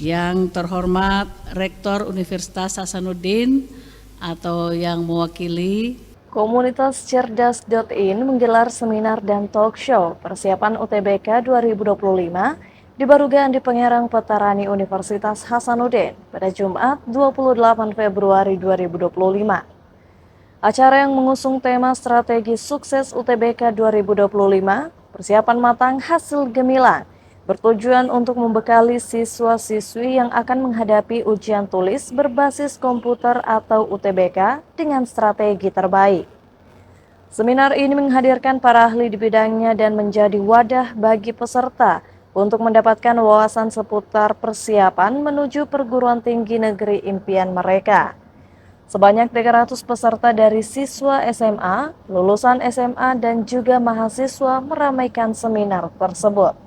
Yang terhormat Rektor Universitas Hasanuddin atau yang mewakili Komunitas Cerdas.in menggelar seminar dan talk show persiapan UTBK 2025 di Barugaan di Pengerang Petarani Universitas Hasanuddin pada Jumat 28 Februari 2025. Acara yang mengusung tema strategi sukses UTBK 2025, persiapan matang hasil gemilang, bertujuan untuk membekali siswa-siswi yang akan menghadapi ujian tulis berbasis komputer atau UTBK dengan strategi terbaik. Seminar ini menghadirkan para ahli di bidangnya dan menjadi wadah bagi peserta untuk mendapatkan wawasan seputar persiapan menuju perguruan tinggi negeri impian mereka. Sebanyak 300 peserta dari siswa SMA, lulusan SMA, dan juga mahasiswa meramaikan seminar tersebut.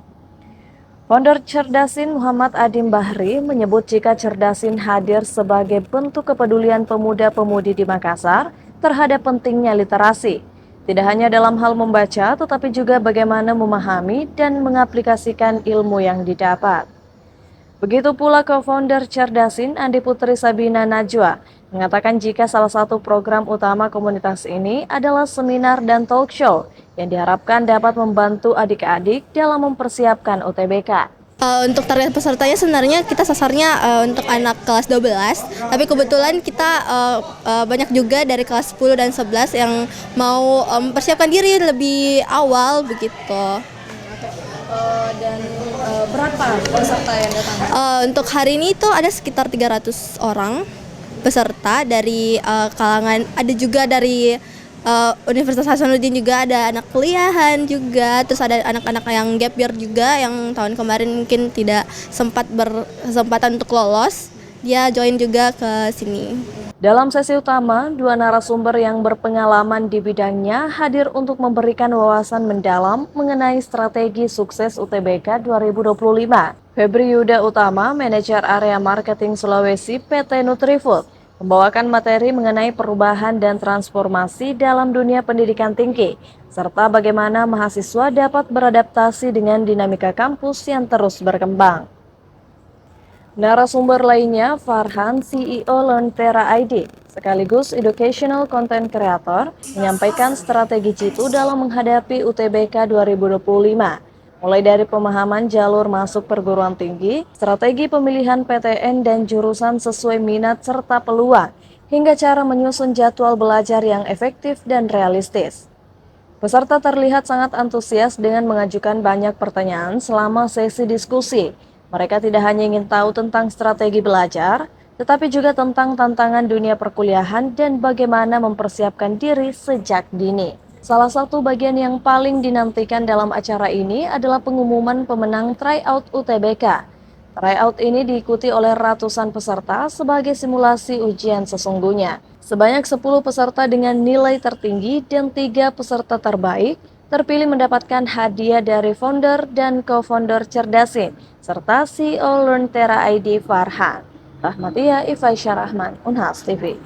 Founder Cerdasin Muhammad Adim Bahri menyebut jika Cerdasin hadir sebagai bentuk kepedulian pemuda-pemudi di Makassar terhadap pentingnya literasi. Tidak hanya dalam hal membaca, tetapi juga bagaimana memahami dan mengaplikasikan ilmu yang didapat. Begitu pula co-founder Cerdasin, Andi Putri Sabina Najwa, mengatakan jika salah satu program utama komunitas ini adalah seminar dan talk show yang diharapkan dapat membantu adik-adik dalam mempersiapkan UTBK. Untuk target pesertanya sebenarnya kita sasarnya untuk anak kelas 12, tapi kebetulan kita banyak juga dari kelas 10 dan 11 yang mau mempersiapkan diri lebih awal begitu. Dan berapa peserta yang datang? Untuk hari ini itu ada sekitar 300 orang peserta dari kalangan, ada juga dari Universitas Hasanuddin, juga ada anak kuliahan juga, terus ada anak-anak yang gap year juga yang tahun kemarin mungkin tidak sempat berkesempatan untuk lolos, dia join juga ke sini. Dalam sesi utama, dua narasumber yang berpengalaman di bidangnya hadir untuk memberikan wawasan mendalam mengenai strategi sukses UTBK 2025. Febri Yuda Utama, manajer area marketing Sulawesi PT Nutrifood, membawakan materi mengenai perubahan dan transformasi dalam dunia pendidikan tinggi, serta bagaimana mahasiswa dapat beradaptasi dengan dinamika kampus yang terus berkembang. Narasumber lainnya, Farhan, CEO Lentera ID, sekaligus Educational Content Creator, menyampaikan strategi jitu dalam menghadapi UTBK 2025. Mulai dari pemahaman jalur masuk perguruan tinggi, strategi pemilihan PTN dan jurusan sesuai minat serta peluang, hingga cara menyusun jadwal belajar yang efektif dan realistis. Peserta terlihat sangat antusias dengan mengajukan banyak pertanyaan selama sesi diskusi. Mereka tidak hanya ingin tahu tentang strategi belajar, tetapi juga tentang tantangan dunia perkuliahan dan bagaimana mempersiapkan diri sejak dini. Salah satu bagian yang paling dinantikan dalam acara ini adalah pengumuman pemenang tryout UTBK. Tryout ini diikuti oleh ratusan peserta sebagai simulasi ujian sesungguhnya. Sebanyak 10 peserta dengan nilai tertinggi dan 3 peserta terbaik terpilih mendapatkan hadiah dari founder dan co-founder Cerdasin, serta CEO Lentera ID Farhan. Rahmatia Ifaisyah Rahman, Unhas TV.